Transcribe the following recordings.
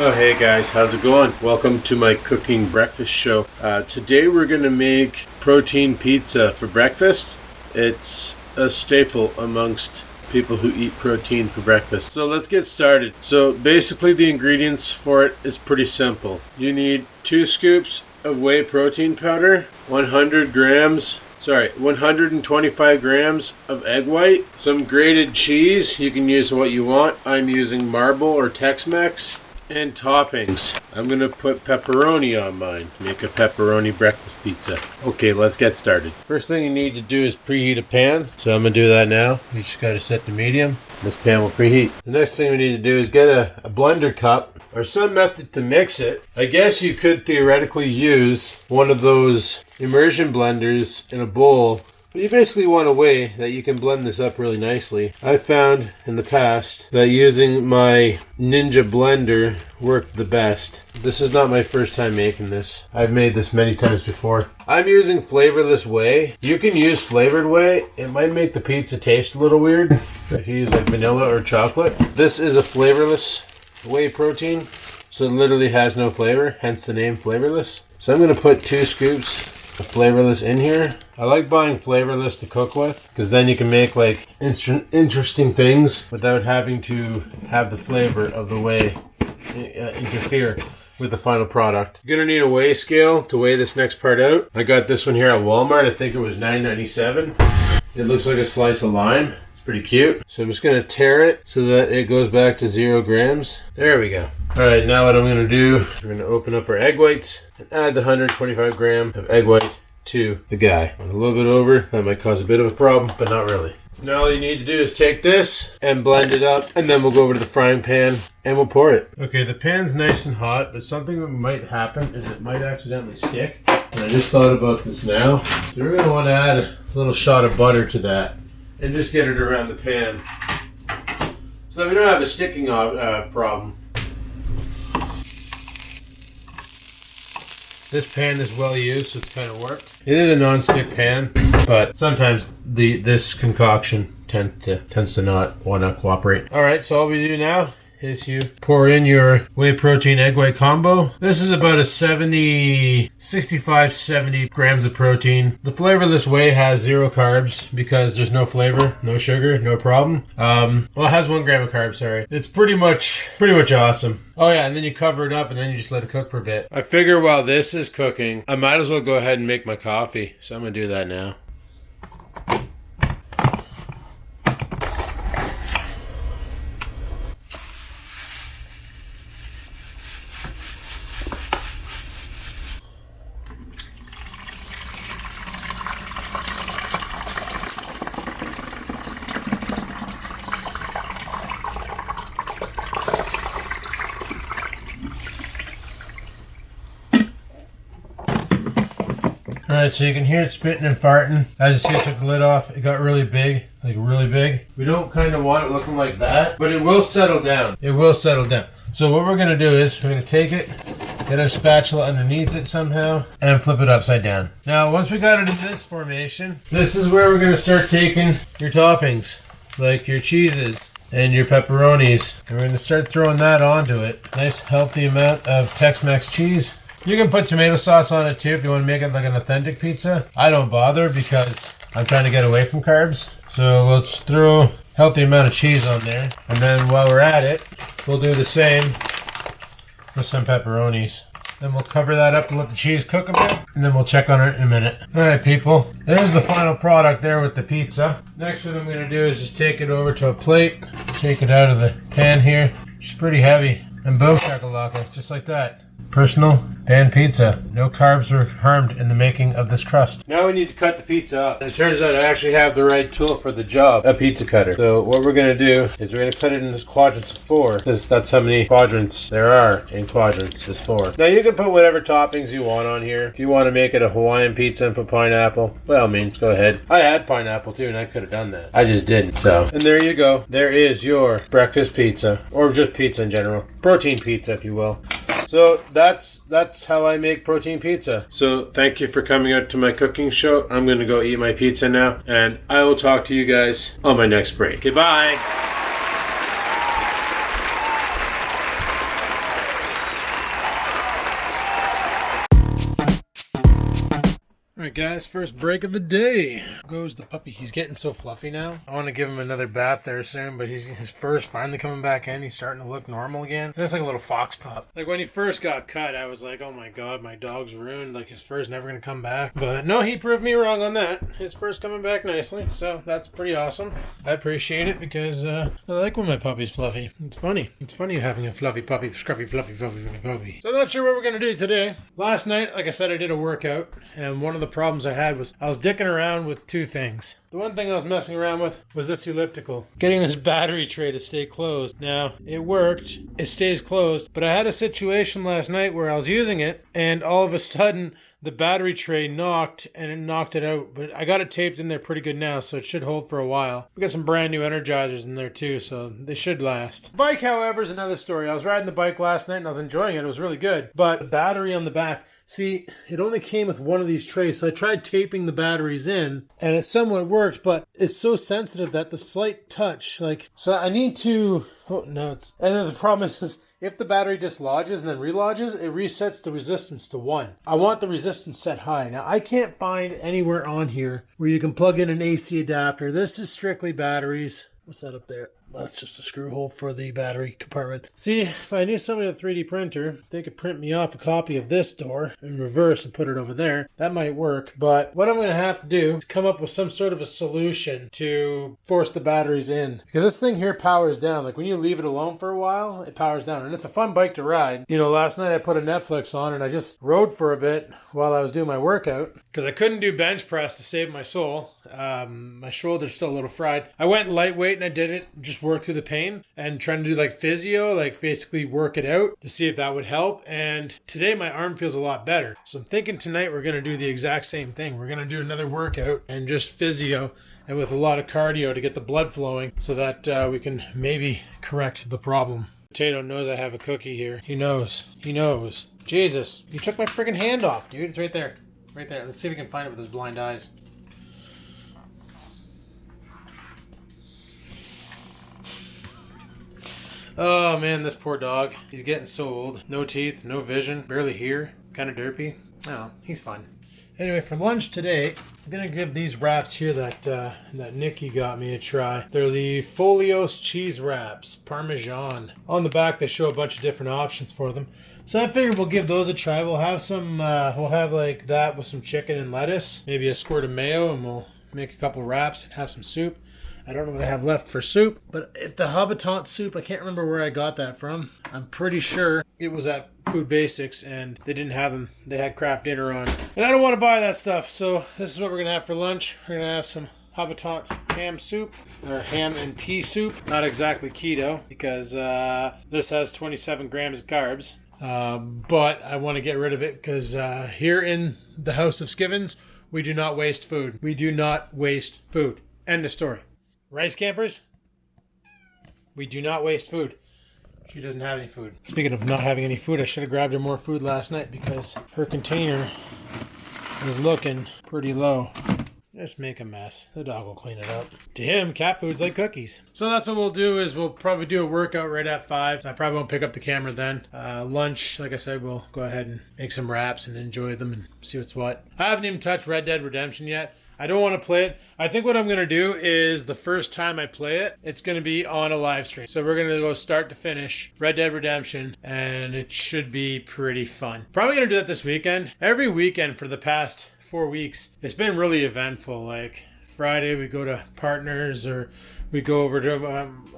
Oh hey guys, how's it going? Welcome to my cooking breakfast show. Today we're going to make protein pizza for breakfast. It's a staple amongst people who eat protein for breakfast. So let's get started. So basically the ingredients for it is pretty simple. You need 2 scoops of whey protein powder, 125 grams of egg white, some grated cheese. You can use what you want. I'm using Marble or Tex-Mex. And toppings. I'm going to put pepperoni on mine. Make a pepperoni breakfast pizza. Okay, let's get started. First thing you need to do is preheat a pan. So I'm going to do that now. You just got to set to medium. This pan will preheat. The next thing we need to do is get a blender cup or some method to mix it. I guess you could theoretically use one of those immersion blenders in a bowl. But you basically want a way that you can blend this up really nicely. I've found in the past that using my Ninja blender worked the best. This is not my first time making this. I've made this many times before. I'm using flavorless whey. You can use flavored whey. It might make the pizza taste a little weird if you use like vanilla or chocolate. This is a flavorless whey protein, so it literally has no flavor, hence the name flavorless. So I'm going to put 2 scoops flavorless in here. I like buying flavorless to cook with because then you can make like interesting things without having to have the flavor of the whey interfere with the final product. You're gonna need a weigh scale to weigh this next part out. I got this one here at Walmart. I think it was $9.97. It looks like a slice of lime. It's pretty cute. So I'm just gonna tear it so that it goes back to 0 grams. There we go. Alright, now what I'm going to do, we're going to open up our egg whites and add the 125 gram of egg white to the guy. A little bit over, that might cause a bit of a problem, but not really. Now all you need to do is take this and blend it up, and then we'll go over to the frying pan and we'll pour it. Okay, the pan's nice and hot, but something that might happen is it might accidentally stick. And I just thought about this now. So we're going to want to add a little shot of butter to that and just get it around the pan so that we don't have a sticking problem. This pan is well used, so it's kind of worked. It is a non-stick pan, but sometimes this concoction tends to not want to cooperate. All right, so all we do now is you pour in your whey protein egg white combo. This is about a 65-70 grams of protein. The flavorless whey has 0 carbs because there's no flavor, no sugar, no problem. Well, it has 1 gram of carbs, sorry. It's pretty much awesome. Oh yeah, and then you cover it up and then you just let it cook for a bit. I figure while this is cooking, I might as well go ahead and make my coffee. So I'm gonna do that now. Alright, so you can hear it spitting and farting. As you see, I took the lid off. It got really big, like really big. We don't kind of want it looking like that, but it will settle down. It will settle down. So what we're going to do is we're going to take it, get our spatula underneath it somehow, and flip it upside down. Now, once we got it in this formation, this is where we're going to start taking your toppings, like your cheeses and your pepperonis. And we're going to start throwing that onto it. Nice healthy amount of Tex-Mex cheese. You can put tomato sauce on it too if you want to make it like an authentic pizza. I don't bother because I'm trying to get away from carbs. So we'll just throw a healthy amount of cheese on there. And then while we're at it, we'll do the same with some pepperonis. Then we'll cover that up and let the cheese cook a bit. And then we'll check on it in a minute. Alright people, there's the final product there with the pizza. Next what I'm going to do is just take it over to a plate. Take it out of the pan here. It's pretty heavy. And boom shakalaka, just like that. Personal pan pizza. No carbs were harmed in the making of this crust. Now we need to cut the pizza up. And it turns out I actually have the right tool for the job, a pizza cutter. So what we're going to do is we're going to cut it into quadrants of 4. Because that's how many quadrants there are in quadrants, is 4. Now you can put whatever toppings you want on here. If you want to make it a Hawaiian pizza and put pineapple, by all means, go ahead. I had pineapple too and I could have done that. I just didn't. So, and there you go. There is your breakfast pizza. Or just pizza in general. Protein pizza, if you will. So that's how I make protein pizza. So thank you for coming out to my cooking show. I'm going to go eat my pizza now, and I will talk to you guys on my next break. Goodbye. Alright guys, first break of the day. Goes the puppy. He's getting so fluffy now. I want to give him another bath there soon, but his fur's finally coming back in. He's starting to look normal again. That's like a little fox pup. Like when he first got cut, I was like, oh my god, my dog's ruined. Like his fur's never going to come back. But no, he proved me wrong on that. His fur's coming back nicely, so that's pretty awesome. I appreciate it because I like when my puppy's fluffy. It's funny. It's funny having a fluffy puppy, scruffy, fluffy puppy. So I'm not sure what we're going to do today. Last night, like I said, I did a workout, and one of the problems I had was I was dicking around with two things. The one thing I was messing around with was this elliptical. Getting this battery tray to stay closed. Now, it worked. It stays closed. But I had a situation last night where I was using it, and all of a sudden, the battery tray knocked, and it knocked it out. But I got it taped in there pretty good now, so it should hold for a while. We got some brand new energizers in there too, so they should last. Bike, however, is another story. I was riding the bike last night, and I was enjoying it. It was really good. But the battery on the back, see, it only came with one of these trays, so I tried taping the batteries in, and it somewhat worked, but it's so sensitive that the slight touch, so I need to, and then the problem is if the battery dislodges and then relodges, it resets the resistance to 1. I want the resistance set high. Now, I can't find anywhere on here where you can plug in an AC adapter. This is strictly batteries. What's that up there? That's just a screw hole for the battery compartment. See, if I knew somebody with a 3D printer, they could print me off a copy of this door in reverse and put it over there. That might work, but what I'm going to have to do is come up with some sort of a solution to force the batteries in. Because this thing here powers down. Like when you leave it alone for a while, it powers down. And it's a fun bike to ride. You know, last night I put a Netflix on and I just rode for a bit while I was doing my workout. Because I couldn't do bench press to save my soul. My shoulder's still a little fried. I went lightweight and I did it, just work through the pain and trying to do like physio, like basically work it out to see if that would help. And today my arm feels a lot better. So I'm thinking tonight we're going to do the exact same thing. We're going to do another workout and just physio and with a lot of cardio to get the blood flowing so that we can maybe correct the problem. Potato knows I have a cookie here. He knows. He knows. Jesus, you took my friggin' hand off, dude. It's right there. Right there. Let's see if we can find it with his blind eyes. Oh man, this poor dog. He's getting so old. No teeth, no vision, barely hear, kind of derpy. Oh, he's fun. Anyway, for lunch today, I'm going to give these wraps here that Nikki got me a try. They're the Folios cheese wraps, Parmesan. On the back, they show a bunch of different options for them. So I figured we'll give those a try. We'll have some, we'll have like that with some chicken and lettuce, maybe a squirt of mayo, and we'll make a couple wraps and have some soup. I don't know what I have left for soup, but if the habitant soup, I can't remember where I got that from. I'm pretty sure it was at Food Basics and they didn't have them. They had Kraft Dinner on. And I don't want to buy that stuff, so this is what we're going to have for lunch. We're going to have some habitant ham soup, or ham and pea soup. Not exactly keto, because this has 27 grams of carbs. But I want to get rid of it because here in the house of Skivinz, we do not waste food. We do not waste food. End of story. Rice campers, we do not waste food. She doesn't have any food. Speaking of not having any food, I should have grabbed her more food last night because her container is looking pretty low. Just make a mess. The dog will clean it up. To him, cat food's like cookies. So that's what we'll do is we'll probably do a workout right at 5. I probably won't pick up the camera then. Lunch, like I said, we'll go ahead and make some wraps and enjoy them and see what's what. I haven't even touched Red Dead Redemption yet. I don't want to play it. I think what I'm going to do is the first time I play it, it's going to be on a live stream. So we're going to go start to finish Red Dead Redemption, and it should be pretty fun. Probably going to do that this weekend. Every weekend for the past 4 weeks, it's been really eventful. Like Friday, we go to Partners, or we go over to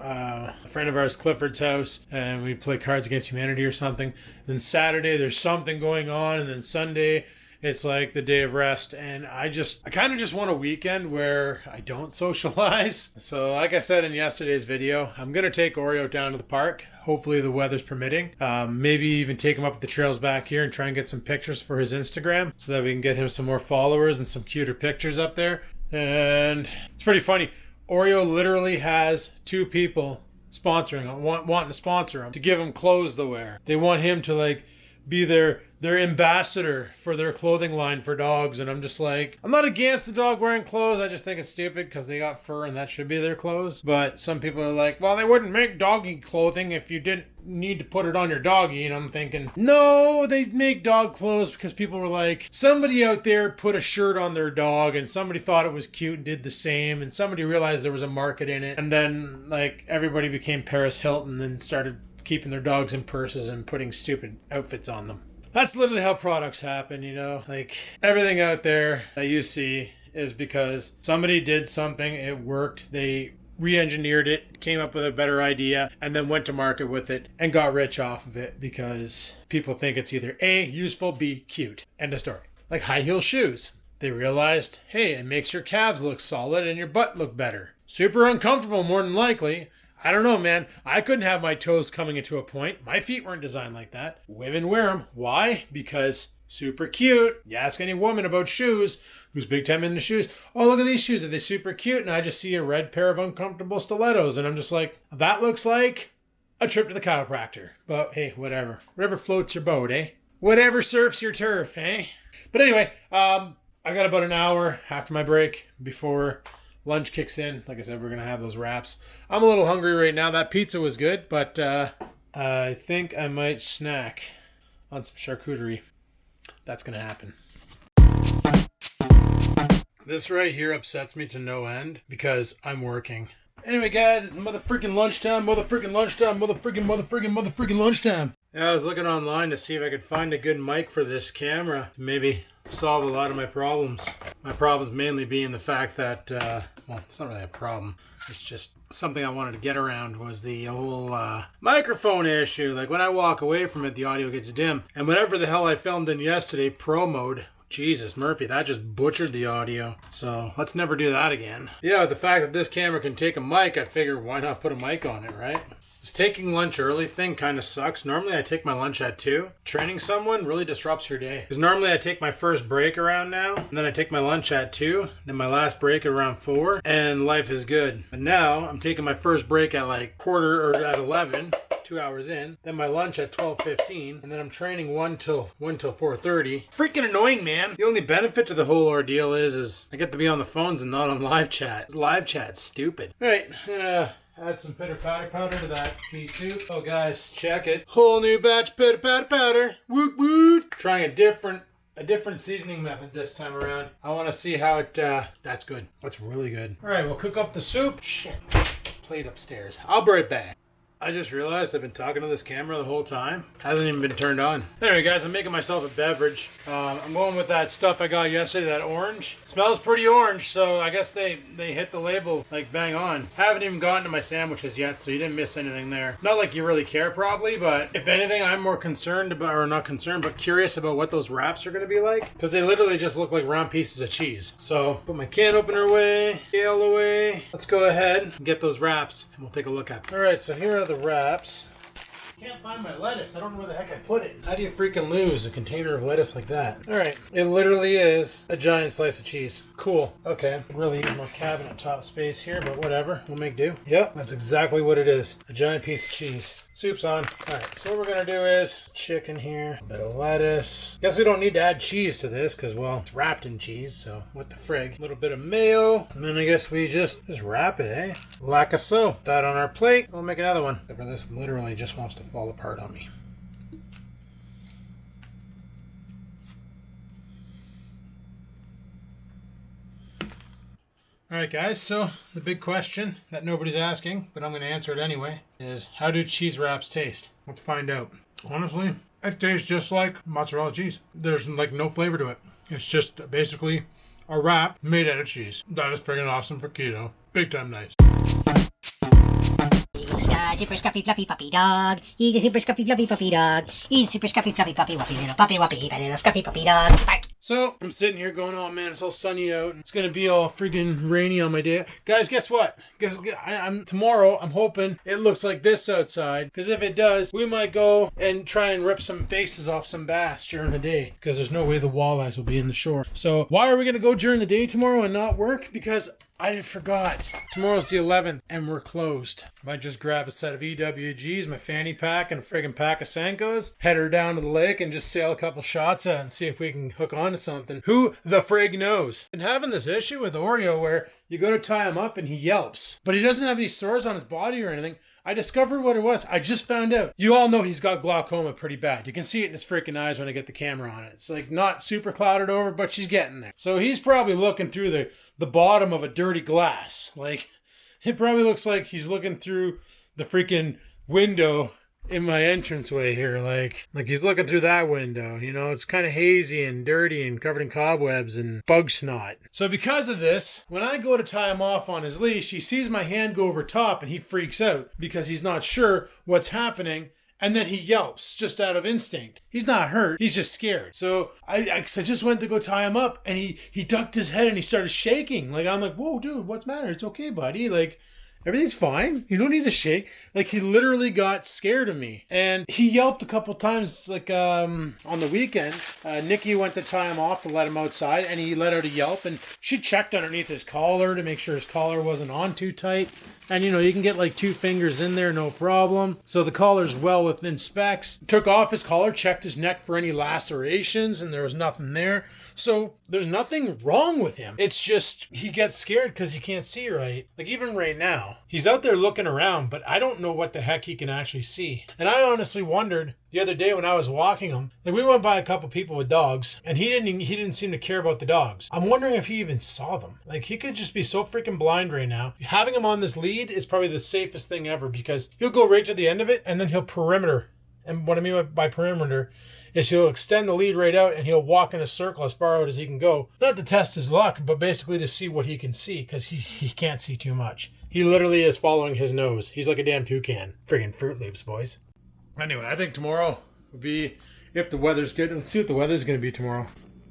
a friend of ours, Clifford's house, and we play Cards Against Humanity or something. Then Saturday, there's something going on, and then Sunday, it's like the day of rest, and I kind of just want a weekend where I don't socialize. So like I said in yesterday's video, I'm going to take Oreo down to the park. Hopefully the weather's permitting. Maybe even take him up the trails back here and try and get some pictures for his Instagram so that we can get him some more followers and some cuter pictures up there. And it's pretty funny. Oreo literally has 2 people sponsoring him, wanting to sponsor him, to give him clothes to wear. They want him to like be their ambassador for their clothing line for dogs. And I'm just like, I'm not against the dog wearing clothes. I just think it's stupid because they got fur and that should be their clothes. But some people are like, well, they wouldn't make doggy clothing if you didn't need to put it on your doggy. And I'm thinking, no, they make dog clothes because people were like, somebody out there put a shirt on their dog and somebody thought it was cute and did the same, and somebody realized there was a market in it, and then like everybody became Paris Hilton and started keeping their dogs in purses and putting stupid outfits on them. That's literally how products happen, you know? Like, everything out there that you see is because somebody did something, it worked, they re-engineered it, came up with a better idea, and then went to market with it and got rich off of it because people think it's either A, useful, B, cute. End of story. Like high heel shoes. They realized, hey, it makes your calves look solid and your butt look better. Super uncomfortable, more than likely. I don't know, man. I couldn't have my toes coming into a point. My feet weren't designed like that. Women wear them. Why? Because super cute. You ask any woman about shoes who's big time into shoes. Oh, look at these shoes. Are they super cute? And I just see a red pair of uncomfortable stilettos. And I'm just like, that looks like a trip to the chiropractor. But hey, whatever. Whatever floats your boat, eh? Whatever surfs your turf, eh? But anyway, I got about an hour after my break before lunch kicks in. Like I said, we're going to have those wraps. I'm a little hungry right now. That pizza was good, but I think I might snack on some charcuterie. That's going to happen. This right here upsets me to no end because I'm working. Anyway, guys, it's motherfreaking lunchtime, motherfreaking lunchtime. Yeah, I was looking online to see if I could find a good mic for this camera to maybe solve a lot of my problems. My problems mainly being the fact that, well, it's not really a problem. It's just something I wanted to get around was the whole microphone issue. Like when I walk away from it, the audio gets dim. And whatever the hell I filmed in yesterday, Pro Mode, Jesus, Murphy, that just butchered the audio. So let's never do that again. Yeah, the fact that this camera can take a mic, I figure why not put a mic on it, right? This taking lunch early thing kind of sucks. Normally I take my lunch at 2. Training someone really disrupts your day. Because normally I take my first break around now, and then I take my lunch at 2, then my last break around 4, and life is good. But now I'm taking my first break at like at 11, 2 hours in, then my lunch at 12:15, and then I'm training 1 till 4:30. Freaking annoying, man. The only benefit to the whole ordeal is I get to be on the phones and not on live chat. Live chat's stupid. All right, add some pitter patter powder to that pea soup. Oh, guys, check it. Whole new batch pitter patter powder. Woot woot. Trying a different seasoning method this time around. I want to see how it. That's good. That's really good. All right, we'll cook up the soup. Shit. Plate upstairs. I'll be right back. I just realized I've been talking to this camera the whole time. Hasn't even been turned on. Anyway, guys, I'm making myself a beverage. I'm going with that stuff I got yesterday, that orange. It smells pretty orange, so I guess they hit the label like bang on. Haven't even gotten to my sandwiches yet, so you didn't miss anything there. Not like you really care probably, but if anything, I'm more concerned about, or not concerned, but curious about what those wraps are going to be like. Because they literally just look like round pieces of cheese. So put my can opener away, scale away. Let's go ahead and get those wraps, and we'll take a look at them. All right, so here are the wraps. Can't find my lettuce. I don't know where the heck I put it. How do you freaking lose a container of lettuce like that? All right. It literally is a giant slice of cheese. Cool. Okay. Really need more cabinet top space here, but whatever. We'll make do. Yep. That's exactly what it is. A giant piece of cheese. Soup's on. All right. So what we're going to do is chicken here, a bit of lettuce. Guess we don't need to add cheese to this because, well, it's wrapped in cheese. So what the frig? A little bit of mayo. And then I guess we just wrap it, eh? Like so. That on our plate. We'll make another one. Except for this literally just wants to fall apart on me. Alright guys, so the big question that nobody's asking, but I'm going to answer it anyway, is how do cheese wraps taste? Let's find out. Honestly, it tastes just like mozzarella cheese. There's like no flavor to it. It's just basically a wrap made out of cheese. That is freaking awesome for keto. Big time nice. Super scruffy fluffy puppy dog. He's a super scruffy fluffy puppy dog. He's super scruffy fluffy puppy wuppy little puppy wuppy little scruffy puppy dog. Bark. So I'm sitting here going, oh man, it's all sunny out. It's gonna be all freaking rainy on my day. Guys, guess what? Tomorrow I'm hoping it looks like this outside. Because if it does, we might go and try and rip some faces off some bass during the day. Because there's no way the walleyes will be in the shore. So why are we gonna go during the day tomorrow and not work? Because I forgot. Tomorrow's the 11th and we're closed. Might just grab a set of EWGs, my fanny pack, and a friggin' pack of Senkos, head her down to the lake and just sail a couple shots at and see if we can hook onto something. Who the frig knows? Been having this issue with Oreo where you go to tie him up and he yelps, but he doesn't have any sores on his body or anything. I discovered what it was. I just found out. You all know he's got glaucoma pretty bad. You can see it in his freaking eyes when I get the camera on it. It's like not super clouded over, but she's getting there. So he's probably looking through the bottom of a dirty glass. Like, it probably looks like he's looking through the freaking window in my entranceway here. Like he's looking through that window. You know, it's kind of hazy and dirty and covered in cobwebs and bug snot. So because of this, when I go to tie him off on his leash, he sees my hand go over top and he freaks out because he's not sure what's happening. And then he yelps just out of instinct. He's not hurt. He's just scared. So I just went to go tie him up and he ducked his head and he started shaking. Like, I'm like, whoa, dude, what's the matter? It's okay, buddy. Like, everything's fine. You don't need to shake. Like, he literally got scared of me. And he yelped a couple times, like, on the weekend. Nikki went to tie him off to let him outside, and he let out a yelp. And she checked underneath his collar to make sure his collar wasn't on too tight. And, you know, you can get, like, 2 fingers in there, no problem. So the collar's well within specs. Took off his collar, checked his neck for any lacerations, and there was nothing there. So there's nothing wrong with him. It's just he gets scared because he can't see right. Like, even right now, he's out there looking around, but I don't know what the heck he can actually see. And I honestly wondered the other day when I was walking him, like, we went by a couple people with dogs, and he didn't seem to care about the dogs. I'm wondering if he even saw them. Like, he could just be so freaking blind right now. Having him on this lead is probably the safest thing ever because he'll go right to the end of it and then he'll perimeter. And what I mean by perimeter is he'll extend the lead right out and he'll walk in a circle as far out as he can go. Not to test his luck, but basically to see what he can see because he can't see too much. He literally is following his nose. He's like a damn toucan. Friggin' Fruit Loops, boys. Anyway, I think tomorrow will be, if the weather's good. Let's see what the weather's going to be tomorrow.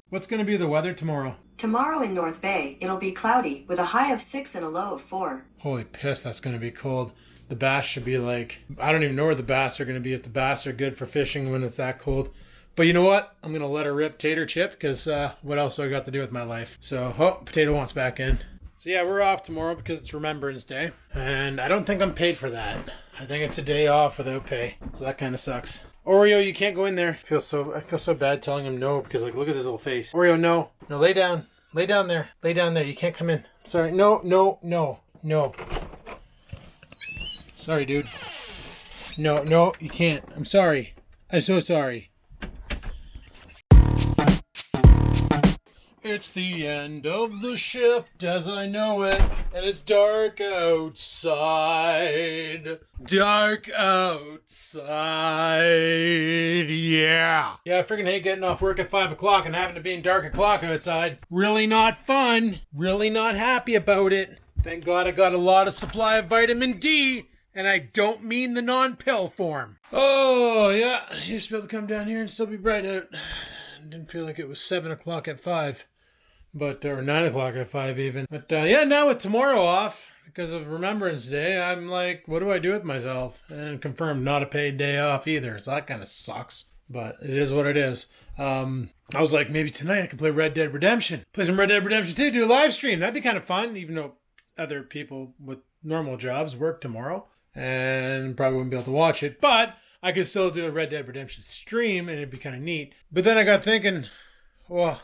What's going to be the weather tomorrow? Tomorrow in North Bay, it'll be cloudy with a high of 6 and a low of 4. Holy piss, that's going to be cold. The bass should be like, I don't even know where the bass are going to be, if the bass are good for fishing when it's that cold. But you know what? I'm going to let her rip Tater Chip because what else do I got to do with my life? So, Potato wants back in. So yeah, we're off tomorrow because it's Remembrance Day. And I don't think I'm paid for that. I think it's a day off without pay. So that kind of sucks. Oreo, you can't go in there. I feel so bad telling him no because, like, look at his little face. Oreo, no. No, lay down. Lay down there. Lay down there. You can't come in. Sorry. No. Sorry, dude. No, you can't. I'm sorry. I'm so sorry. It's the end of the shift as I know it, and it's dark outside. Dark outside, yeah. Yeah, I freaking hate getting off work at 5 o'clock and having to be in dark o'clock outside. Really not fun. Really not happy about it. Thank God I got a lot of supply of vitamin D, and I don't mean the non-pill form. Oh, yeah. I used to be able to come down here and still be bright out. Didn't feel like it was 7 o'clock at 5. Or 9 o'clock at 5 even. But yeah, now with tomorrow off, because of Remembrance Day, I'm like, what do I do with myself? And confirmed, not a paid day off either. So that kind of sucks. But it is what it is. I was like, maybe tonight I can play Red Dead Redemption. Play some Red Dead Redemption 2, do a live stream. That'd be kind of fun, even though other people with normal jobs work tomorrow. And probably wouldn't be able to watch it. But I could still do a Red Dead Redemption stream, and it'd be kind of neat. But then I got thinking, well,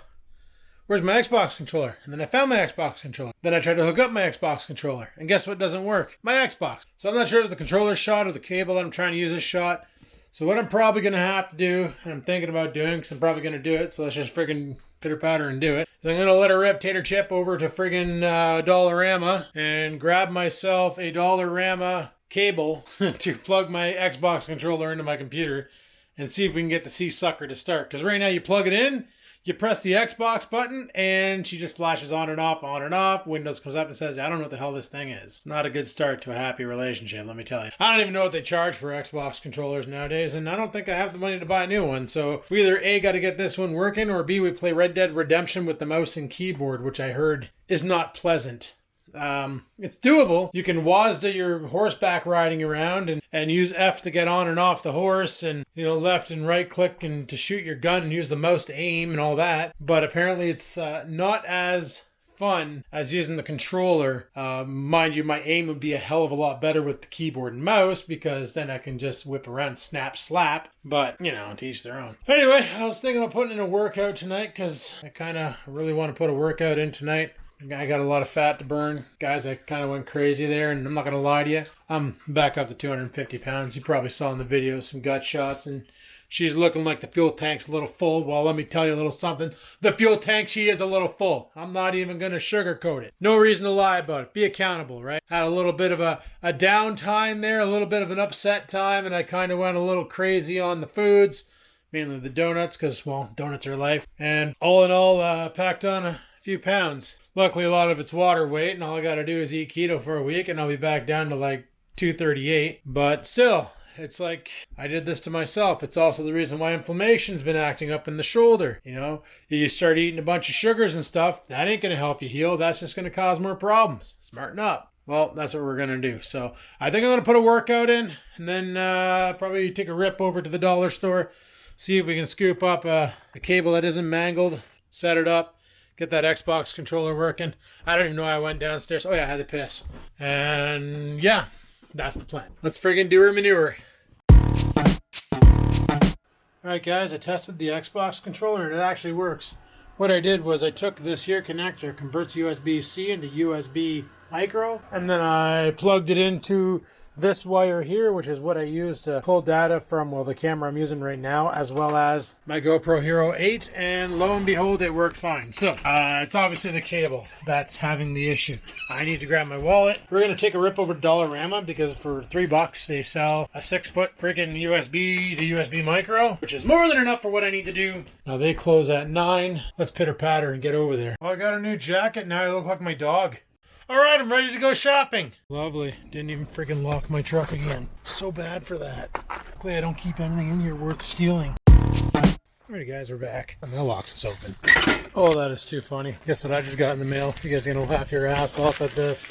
where's my Xbox controller? And then I found my Xbox controller. Then I tried to hook up my Xbox controller. And guess what doesn't work? My Xbox. So I'm not sure if the controller's shot or the cable that I'm trying to use is shot. So what I'm probably going to have to do, and I'm thinking about doing, because I'm probably going to do it, so let's just friggin' pitter-patter and do it, is I'm going to let her rip Tater Chip over to friggin' Dollarama and grab myself a Dollarama cable to plug my Xbox controller into my computer and see if we can get the C-Sucker to start. Because right now you plug it in, you press the Xbox button, and she just flashes on and off, on and off. Windows comes up and says, I don't know what the hell this thing is. It's not a good start to a happy relationship, let me tell you. I don't even know what they charge for Xbox controllers nowadays, and I don't think I have the money to buy a new one. So we either A, got to get this one working, or B, we play Red Dead Redemption with the mouse and keyboard, which I heard is not pleasant. It's doable. You can WASD your horseback riding around and use F to get on and off the horse and, left and right click and to shoot your gun and use the mouse to aim and all that. But apparently it's not as fun as using the controller. Mind you, my aim would be a hell of a lot better with the keyboard and mouse because then I can just whip around, snap, slap. But, you know, to each their own. Anyway, I was thinking of putting in a workout tonight because I kind of really want to put a workout in tonight. I got a lot of fat to burn. Guys, I kind of went crazy there, and I'm not going to lie to you. I'm back up to 250 pounds. You probably saw in the video some gut shots, and she's looking like the fuel tank's a little full. Well, let me tell you a little something. The fuel tank, she is a little full. I'm not even going to sugarcoat it. No reason to lie about it. Be accountable, right? Had a little bit of a downtime there, a little bit of an upset time, and I kind of went a little crazy on the foods, mainly the donuts, because, well, donuts are life. And all in all, packed on a few pounds. Luckily, a lot of it's water weight, and all I got to do is eat keto for a week, and I'll be back down to like 238. But still, it's like I did this to myself. It's also the reason why inflammation's been acting up in the shoulder. You know, you start eating a bunch of sugars and stuff, that ain't going to help you heal. That's just going to cause more problems. Smarten up. Well, that's what we're going to do. So I think I'm going to put a workout in, and then probably take a rip over to the dollar store, see if we can scoop up a cable that isn't mangled, set it up, get that Xbox controller working. I don't even know how I went downstairs. Oh yeah, I had to piss. And yeah, that's the plan. Let's friggin' do her manure. Alright guys, I tested the Xbox controller and it actually works. What I did was I took this here connector, converts USB-C into USB micro, and then I plugged it into this wire here, which is what I use to pull data from, well, the camera I'm using right now, as well as my GoPro Hero 8, and lo and behold, it worked fine. So, it's obviously the cable that's having the issue. I need to grab my wallet. We're going to take a rip over to Dollarama, because for $3 they sell a 6-foot freaking USB to USB micro, which is more than enough for what I need to do. Now, they close at 9. Let's pitter-patter and get over there. Well, I got a new jacket. Now I look like my dog. Alright, I'm ready to go shopping. Lovely. Didn't even freaking lock my truck again. So bad for that. Luckily, I don't keep anything in here worth stealing. Alrighty guys, we're back. The mailbox is open. Oh, that is too funny. Guess what I just got in the mail? You guys are gonna laugh your ass off at this.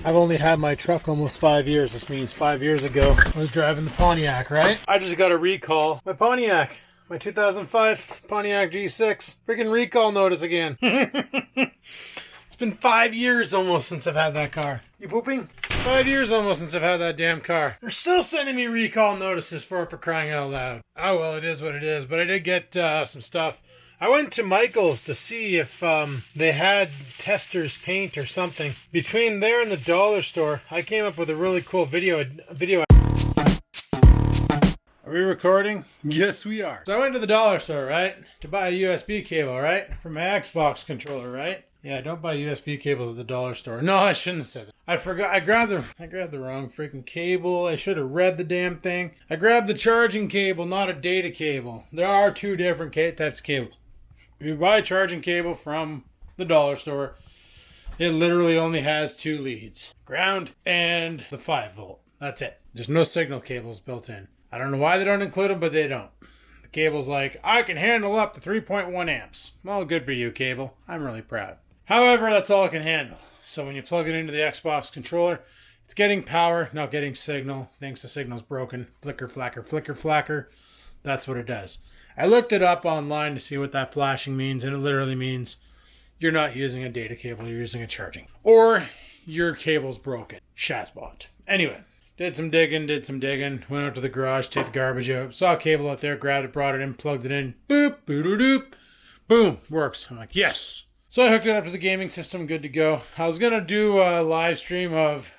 I've only had my truck almost 5 years. This means 5 years ago, I was driving the Pontiac, right? I just got a recall. My Pontiac. My 2005 Pontiac G6. Freaking recall notice again. It's been 5 years almost since I've had that car. You pooping? 5 years almost since I've had that damn car. They're still sending me recall notices for it, for crying out loud. Oh well, it is what it is. But I did get some stuff. I went to Michael's to see if they had Tester's paint or something. Between there and the dollar store, I came up with a really cool video. Are we recording? Yes, we are. So I went to the dollar store, right? To buy a USB cable, right? For my Xbox controller, right? Yeah, don't buy USB cables at the dollar store. No, I shouldn't have said it. I forgot. I grabbed the wrong freaking cable. I should have read the damn thing. I grabbed the charging cable, not a data cable. There are two different types of cables. If you buy a charging cable from the dollar store, it literally only has two leads. Ground and the 5-volt. That's it. There's no signal cables built in. I don't know why they don't include them, but they don't. The cable's like, I can handle up to 3.1 amps. Well, good for you, cable. I'm really proud. However, that's all it can handle. So when you plug it into the Xbox controller, it's getting power, not getting signal. Thinks the signal's broken. Flicker, flacker, flicker, flacker. That's what it does. I looked it up online to see what that flashing means, and it literally means you're not using a data cable, you're using a charging. Or your cable's broken. Shazbot. Anyway, did some digging, went out to the garage, take the garbage out, saw a cable out there, grabbed it, brought it in, plugged it in, boop, boodle-doop, boom, works. I'm like, yes. So I hooked it up to the gaming system, good to go. I was going to do a live stream of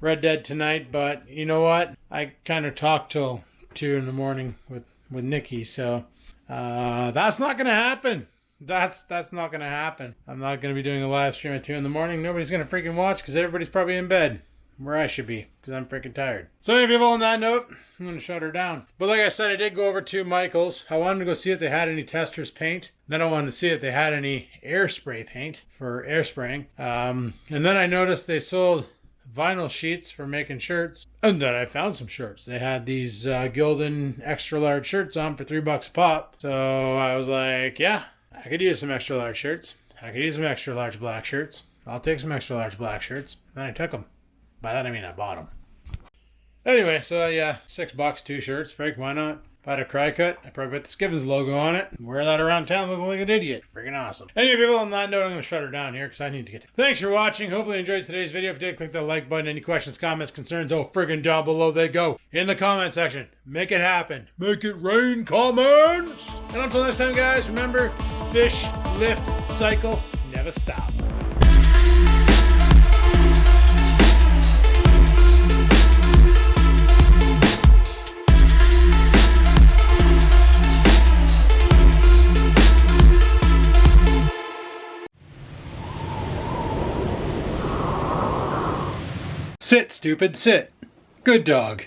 Red Dead tonight, but you know what? I kind of talked till 2 in the morning with Nikki, so that's not going to happen. That's not going to happen. I'm not going to be doing a live stream at 2 in the morning. Nobody's going to freaking watch because everybody's probably in bed. Where I should be, because I'm freaking tired. So anyway, people, on that note, I'm going to shut her down. But like I said, I did go over to Michael's. I wanted to go see if they had any Tester's paint. Then I wanted to see if they had any air spray paint for air spraying. And then I noticed they sold vinyl sheets for making shirts. And then I found some shirts. They had these Gildan extra large shirts on for $3 a pop. So I was like, yeah, I could use some extra large shirts. I could use some extra large black shirts. I'll take some extra large black shirts. And then I took them. By that I mean I bought them. Anyway, so yeah, $6, 2 shirts. Frank, why not? I had a cry cut. I probably put the Skivinz logo on it. Wear that around town looking like an idiot. Freaking awesome. Anyway, people, on that note, I'm going to shut her down here because I need to get to. Thanks for watching. Hopefully you enjoyed today's video. If you did, click that like button. Any questions, comments, concerns, oh, friggin' down below they go. In the comment section. Make it happen. Make it rain comments. And until next time, guys, remember, fish, lift, cycle, never stop. Sit, stupid, sit. Good dog.